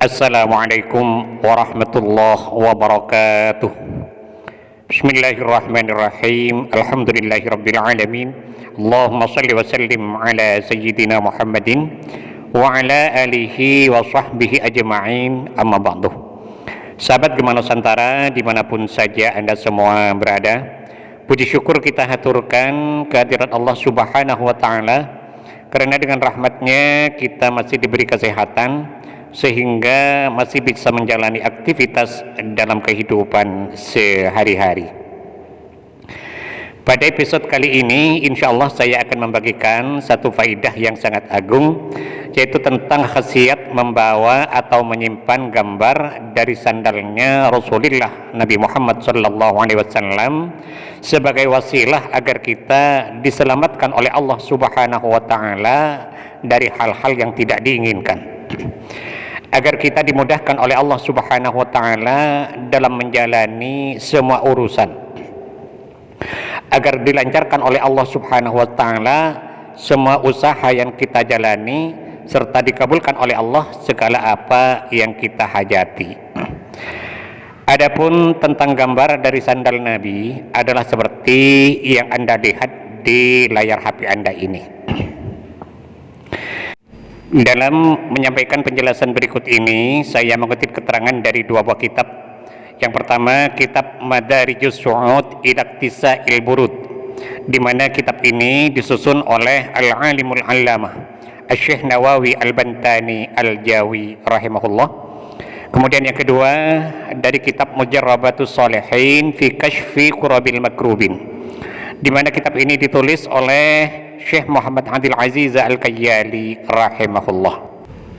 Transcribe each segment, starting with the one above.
Assalamualaikum warahmatullahi wabarakatuh. Bismillahirrahmanirrahim. Alhamdulillahirabbil alamin. Allahumma shalli wa sallim ala sayyidina Muhammadin wa ala alihi wa sahbihi ajma'in. Amma ba'du. Sahabat Gema Nusantara dimanapun saja Anda semua berada, puji syukur kita haturkan kehadirat Allah Subhanahu wa ta'ala, karena dengan rahmatnya kita masih diberi kesehatan sehingga masih bisa menjalani aktivitas dalam kehidupan sehari-hari. Pada episode kali ini insya Allah saya akan membagikan satu faidah yang sangat agung, yaitu tentang khasiat membawa atau menyimpan gambar dari sandalnya Rasulullah Nabi Muhammad SAW sebagai wasilah agar kita diselamatkan oleh Allah Subhanahu wa ta'ala dari hal-hal yang tidak diinginkan, agar kita dimudahkan oleh Allah Subhanahu wa ta'ala dalam menjalani semua urusan, agar dilancarkan oleh Allah Subhanahu wa ta'ala semua usaha yang kita jalani, serta dikabulkan oleh Allah segala apa yang kita hajati. Adapun tentang gambar dari sandal Nabi adalah seperti yang Anda lihat di layar HP Anda ini. Dalam menyampaikan penjelasan berikut ini, saya mengutip keterangan dari dua buah kitab. Yang pertama, kitab Madarijus Su'ud ila Iktisa'il Burud, di mana kitab ini disusun oleh Al-Alimul Allamah Asy-Syaikh Nawawi Al-Bantani Al-Jawi rahimahullah. Kemudian yang kedua, dari kitab Mujarrabatus Shalihin fi Kashfi Qurabil Makrubin, di mana kitab ini ditulis oleh Syekh Muhammad Abdul Aziz Al-Kayyali rahimahullah.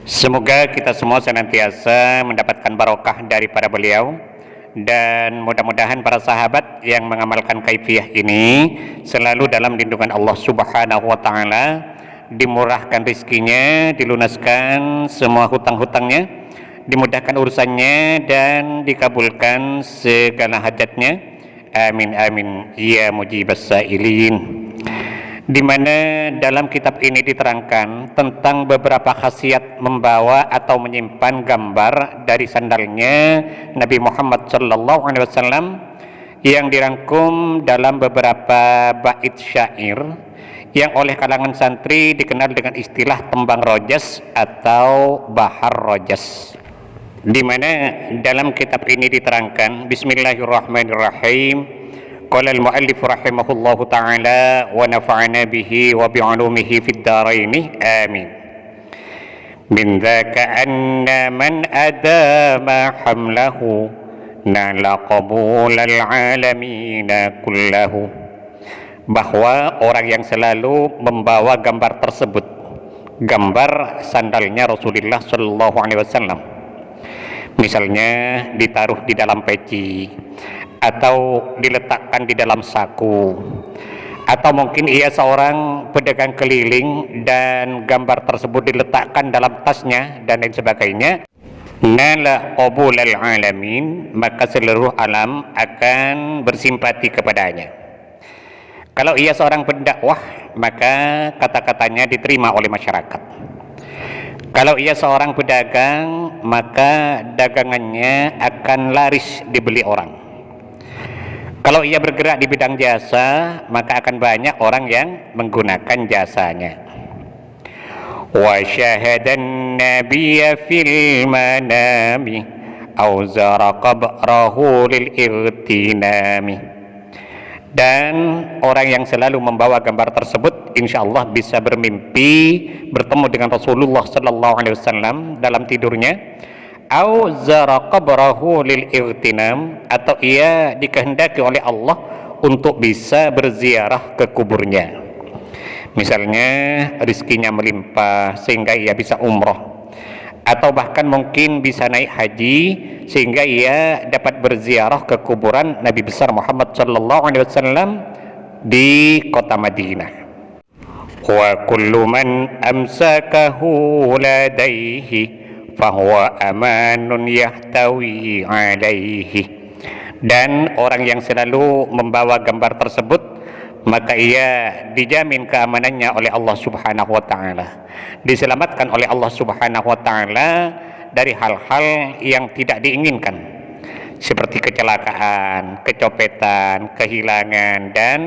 Semoga kita semua senantiasa mendapatkan barokah daripada beliau, dan mudah-mudahan para sahabat yang mengamalkan kaifiyah ini selalu dalam lindungan Allah Subhanahu wa ta'ala, dimurahkan rizkinya, dilunaskan semua hutang-hutangnya, dimudahkan urusannya, dan dikabulkan segala hajatnya. Amin amin ya mujibas sailin. Di mana dalam kitab ini diterangkan tentang beberapa khasiat membawa atau menyimpan gambar dari sandalnya Nabi Muhammad SAW yang dirangkum dalam beberapa bait syair yang oleh kalangan santri dikenal dengan istilah tembang rojas atau bahar rojas. Di mana dalam kitab ini diterangkan, Bismillahirrahmanirrahim, qala al-muallif rahimahullahu ta'ala wa nafa'ana bihi wa bi'ulumihi fid dharain amin. Min dzaka anna man adama hamlahu nala qabulal alamin kullahu, bahwa orang yang selalu membawa gambar tersebut, gambar sandalnya Rasulullah sallallahu alaihi wasallam, misalnya ditaruh di dalam peci atau diletakkan di dalam saku, atau mungkin ia seorang pedagang keliling dan gambar tersebut diletakkan dalam tasnya dan lain sebagainya, nala qabulal alamin, maka seluruh alam akan bersimpati kepadanya. Kalau ia seorang pendakwah, maka kata-katanya diterima oleh masyarakat. Kalau ia seorang pedagang, maka dagangannya akan laris dibeli orang. Kalau ia bergerak di bidang jasa, maka akan banyak orang yang menggunakan jasanya. Wa syahadan nabiyya fil manami aw zara qabrahu lil irtinami. Dan orang yang selalu membawa gambar tersebut insyaallah bisa bermimpi bertemu dengan Rasulullah sallallahu alaihi wasallam dalam tidurnya, au zara qabrahu lil irtinam, atau ia dikehendaki oleh Allah untuk bisa berziarah ke kuburnya. Misalnya rizkinya melimpah sehingga ia bisa umroh, atau bahkan mungkin bisa naik haji sehingga ia dapat berziarah ke kuburan Nabi besar Muhammad sallallahu alaihi wasallam di kota Madinah. Wa kullu man amsakahu ladaihi fahuwa amanun yahtawi alaihi, dan orang yang selalu membawa gambar tersebut maka ia dijamin keamanannya oleh Allah Subhanahu wa taala, diselamatkan oleh Allah Subhanahu wa taala dari hal-hal yang tidak diinginkan, seperti kecelakaan, kecopetan, kehilangan, dan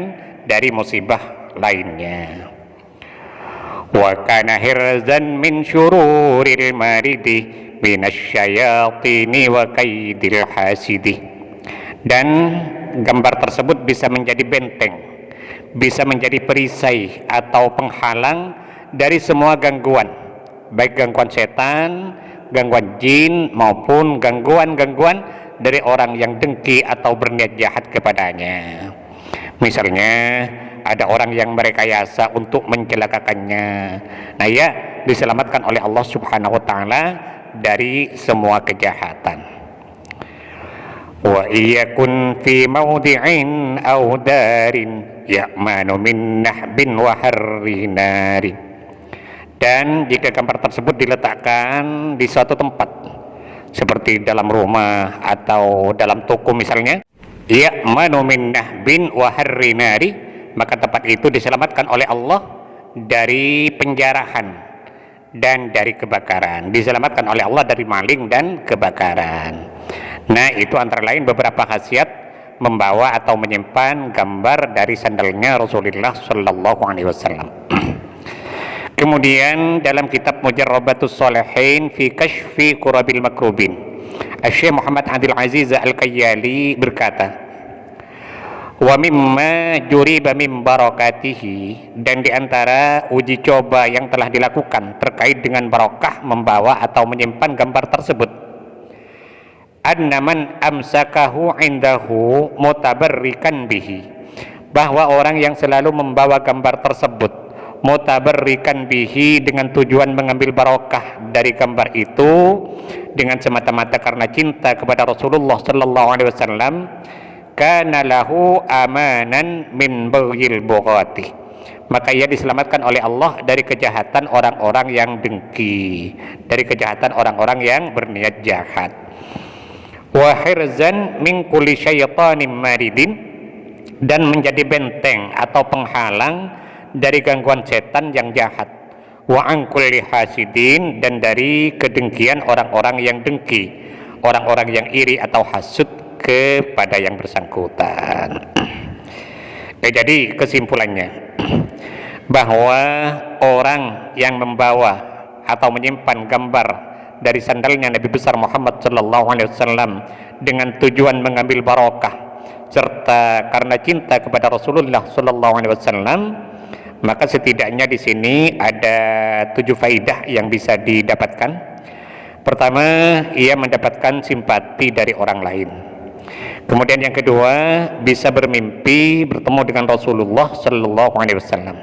dari musibah lainnya. Wa kana hirzan min syururil maridi minasyayatini wa kaidil hasidi. Dan gambar tersebut bisa menjadi benteng, bisa menjadi perisai atau penghalang dari semua gangguan, baik gangguan setan, gangguan jin, maupun gangguan-gangguan dari orang yang dengki atau berniat jahat kepadanya. Misalnya ada orang yang merekayasa untuk mencelakakannya, nah ia diselamatkan oleh Allah Subhanahu wa Ta'ala dari semua kejahatan. Wa iyakun fi mawdi'in aw darin ya'manu min nahbin wa harri nari. Dan jika gambar tersebut diletakkan di suatu tempat seperti dalam rumah atau dalam toko misalnya, ya'manu min nahbin wa harri nari, maka tempat itu diselamatkan oleh Allah dari penjarahan dan dari kebakaran, diselamatkan oleh Allah dari maling dan kebakaran. Nah, itu antara lain beberapa khasiat membawa atau menyimpan gambar dari sandalnya Rasulullah Sallallahu Alaihi Wasallam. Kemudian dalam kitab Mujarrabatus Shalihin fi Kashfi Kurabil Makrubin, Syekh Muhammad Abdul Aziz Al-Qayyali berkata, wa mimma juriba min barakatihi, dan diantara uji coba yang telah dilakukan terkait dengan barokah membawa atau menyimpan gambar tersebut, anna man amsakahu indahu mutabarrikan bihi, bahwa orang yang selalu membawa gambar tersebut mutabarrikan bihi, dengan tujuan mengambil barokah dari gambar itu dengan semata-mata karena cinta kepada Rasulullah Sallallahu Alaihi Wasallam, kana lahu amanan min baghil bughati, maka ia diselamatkan oleh Allah dari kejahatan orang-orang yang dengki, dari kejahatan orang-orang yang berniat jahat. Wa hirzan min kulli syaitanin maridin, dan menjadi benteng atau penghalang dari gangguan setan yang jahat. Wa an kulli hasidin, dan dari kedengkian orang-orang yang dengki, orang-orang yang iri atau hasud kepada yang bersangkutan. Jadi kesimpulannya bahwa orang yang membawa atau menyimpan gambar dari sandalnya Nabi besar Muhammad Sallallahu Alaihi Wasallam dengan tujuan mengambil barokah serta karena cinta kepada Rasulullah Sallallahu Alaihi Wasallam, maka setidaknya di sini ada 7 faidah yang bisa didapatkan. Pertama, ia mendapatkan simpati dari orang lain. Kemudian yang kedua, bisa bermimpi bertemu dengan Rasulullah Sallallahu Alaihi Wasallam.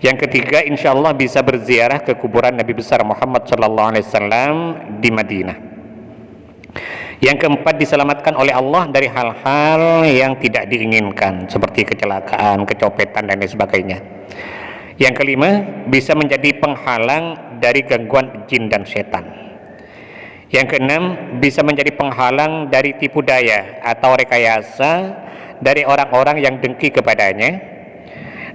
Yang ketiga, insya Allah bisa berziarah ke kuburan Nabi besar Muhammad Sallallahu Alaihi Wasallam di Madinah. Yang keempat, diselamatkan oleh Allah dari hal-hal yang tidak diinginkan seperti kecelakaan, kecopetan, dan lain sebagainya. Yang kelima, bisa menjadi penghalang dari gangguan jin dan setan. Yang keenam, bisa menjadi penghalang dari tipu daya atau rekayasa dari orang-orang yang dengki kepadanya.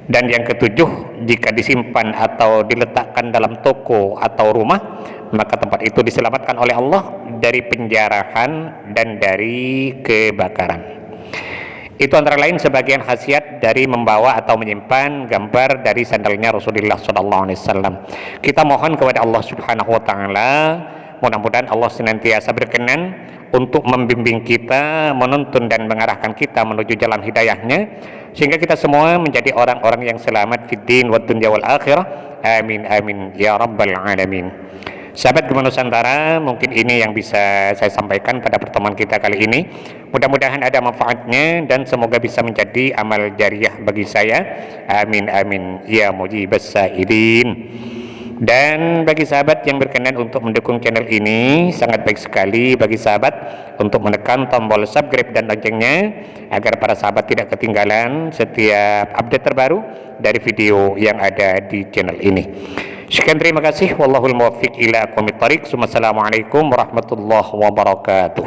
Dan yang ketujuh, jika disimpan atau diletakkan dalam toko atau rumah, maka tempat itu diselamatkan oleh Allah dari penjarahan dan dari kebakaran. Itu antara lain sebagian khasiat dari membawa atau menyimpan gambar dari sandalnya Rasulullah SAW. Kita mohon kepada Allah Subhanahu Wa Taala, mudah-mudahan Allah senantiasa berkenan untuk membimbing kita, menuntun dan mengarahkan kita menuju jalan hidayahnya, sehingga kita semua menjadi orang-orang yang selamat fid din wad dunya wal akhirah. Amin amin ya rabbal alamin. Sahabat Gema Nusantara, mungkin ini yang bisa saya sampaikan pada pertemuan kita kali ini. Mudah-mudahan ada manfaatnya dan semoga bisa menjadi amal jariah bagi saya. Amin amin ya mujibas sa'ilin. Dan bagi sahabat yang berkenan untuk mendukung channel ini, sangat baik sekali bagi sahabat untuk menekan tombol subscribe dan loncengnya agar para sahabat tidak ketinggalan setiap update terbaru dari video yang ada di channel ini. Sekian, terima kasih. Wallahul muwaffiq ila aqwamit thoriq. Wassalamualaikum warahmatullahi wabarakatuh.